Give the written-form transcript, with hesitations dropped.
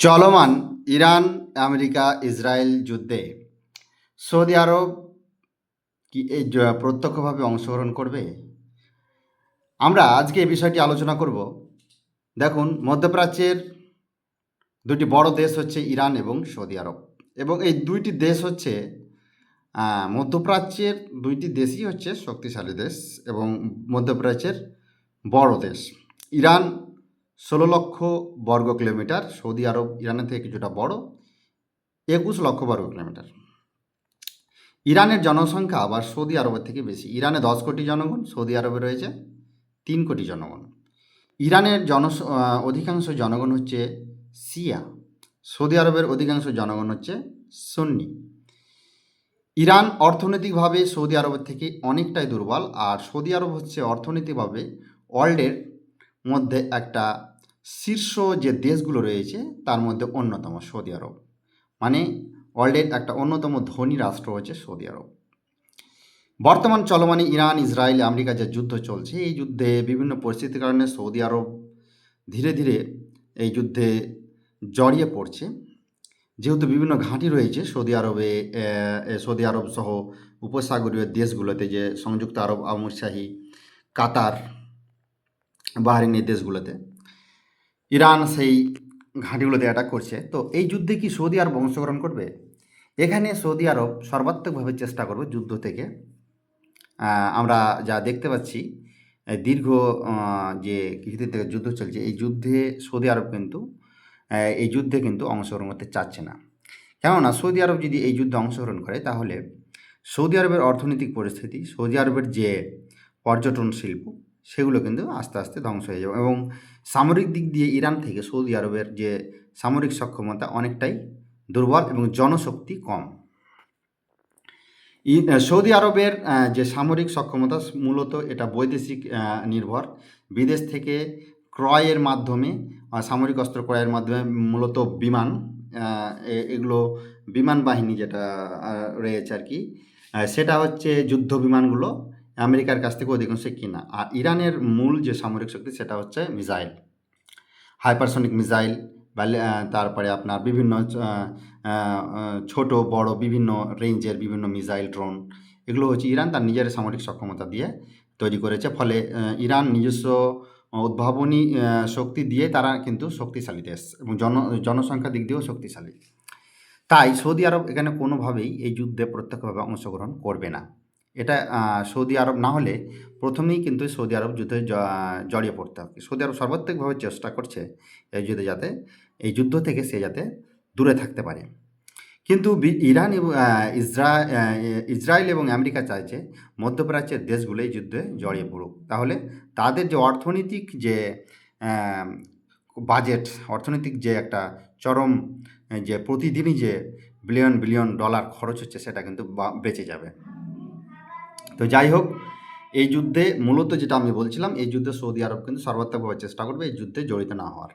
চলমান Iran America Israel যুদ্ধে Saudi আরব কি এই প্রত্যক্ষভাবে অংশগ্রহণ করবে? আমরা আজকে এই বিষয়টি আলোচনা করব। দেখুন, মধ্যপ্রাচ্যের দুটি বড় দেশ হচ্ছে ইরান এবং সৌদি আরব, এবং এই দুইটি দেশ হচ্ছে মধ্যপ্রাচ্যের দুইটি দেশই হচ্ছে শক্তিশালী দেশ এবং মধ্যপ্রাচ্যের বড় দেশ। ইরান 16 লক্ষ বর্গ কিলোমিটার, সৌদি আরব ইরানের থেকে কিছুটা বড়, 21 লক্ষ বর্গ কিলোমিটার। ইরানের জনসংখ্যা আবার সৌদি আরবের থেকে বেশি। ইরানে 10 কোটি জনগণ, সৌদি আরবে রয়েছে 3 কোটি জনগণ। ইরানের অধিকাংশ জনগণ হচ্ছে শিয়া, সৌদি আরবের অধিকাংশ জনগণ হচ্ছে সুন্নি। ইরান অর্থনৈতিকভাবে সৌদি আরবের থেকে অনেকটাই দুর্বল, আর সৌদি আরব হচ্ছে অর্থনৈতিকভাবে ওয়ার্ল্ডের মধ্যে একটা শীর্ষ যে দেশগুলো রয়েছে তার মধ্যে অন্যতম সৌদি আরব। মানে ওয়ার্ল্ডের একটা অন্যতম ধনী রাষ্ট্র হচ্ছে সৌদি আরব। বর্তমান চলমানে ইরান ইসরায়েল আমেরিকা যে যুদ্ধ চলছে, এই যুদ্ধে বিভিন্ন পরিস্থিতির কারণে সৌদি আরব ধীরে ধীরে এই যুদ্ধে জড়িয়ে পড়ছে। যেহেতু বিভিন্ন ঘাঁটি রয়েছে সৌদি আরব সহ উপসাগরীয় দেশগুলোতে, যে সংযুক্ত আরব আমিরশাহী, কাতার, বাহরিন, এই দেশগুলোতে ইরান সেই ঘাঁটিগুলোতে অ্যাটাক করছে। তো এই যুদ্ধে কি সৌদি আরব অংশগ্রহণ করবে? এখানে সৌদি আরব সর্বাত্মকভাবে চেষ্টা করবে যুদ্ধ থেকে। আমরা যা দেখতে পাচ্ছি, দীর্ঘ যে কিছুদিন থেকে যুদ্ধ চলছে, এই যুদ্ধে সৌদি আরব কিন্তু অংশগ্রহণ করতে চাচ্ছে না। কেননা সৌদি আরব যদি এই যুদ্ধে অংশগ্রহণ করে, তাহলে সৌদি আরবের অর্থনৈতিক পরিস্থিতি, সৌদি আরবের যে পর্যটন শিল্প, সেগুলো কিন্তু আস্তে আস্তে ধ্বংস হয়ে যাবে, এবং সামরিক দিক দিয়ে ইরান থেকে সৌদি আরবের যে সামরিক সক্ষমতা অনেকটাই দুর্বল এবং জনশক্তি কম। সৌদি আরবের যে সামরিক সক্ষমতা, মূলত এটা বৈদেশিক নির্ভর। বিদেশ থেকে ক্রয়ের মাধ্যমে, সামরিক অস্ত্র ক্রয়ের মাধ্যমে, মূলত বিমান, এগুলো বিমান বাহিনী যেটা রয়েছে আর কি, সেটা হচ্ছে যুদ্ধ বিমানগুলো আমেরিকার কাছ থেকে অধিকাংশ কিনা। আর ইরানের মূল যে সামরিক শক্তি, সেটা হচ্ছে মিসাইল, হাইপারসনিক মিসাইল, তারপরে আপনার বিভিন্ন ছোট বড় বিভিন্ন রেঞ্জের বিভিন্ন মিসাইল, ড্রোন, এগুলো হচ্ছে ইরান তার নিজের সামরিক সক্ষমতা দিয়ে তৈরি করেছে। ফলে ইরান নিজস্ব উদ্ভাবনী শক্তি দিয়ে তারা কিন্তু শক্তিশালী দেশ, এবং জনসংখ্যার দিক দিয়েও শক্তিশালী। তাই সৌদি আরব এখানে কোনোভাবেই এই যুদ্ধে প্রত্যক্ষভাবে অংশগ্রহণ করবে না। এটা সৌদি আরব না হলে প্রথমেই কিন্তু সৌদি আরব যুদ্ধে জড়িয়ে পড়তে হবে। সৌদি আরব সর্বাত্মকভাবে চেষ্টা করছে এই যুদ্ধ থেকে সে যাতে দূরে থাকতে পারে। কিন্তু ইরান এবং ইসরায়েল এবং আমেরিকা চাইছে মধ্যপ্রাচ্যের দেশগুলো এই যুদ্ধে জড়িয়ে পড়ুক। তাহলে তাদের যে অর্থনৈতিক যে বাজেট, অর্থনৈতিক যে একটা চরম, যে প্রতিদিনই যে বিলিয়ন বিলিয়ন ডলার খরচ হচ্ছে, সেটা কিন্তু বেঁচে যাবে। তো যাই হোক, এই যুদ্ধে মূলত যেটা আমি বলছিলাম, এই যুদ্ধে সৌদি আরব কিন্তু সর্বাত্মকভাবে চেষ্টা করবে এই যুদ্ধে জড়িত না হওয়ার।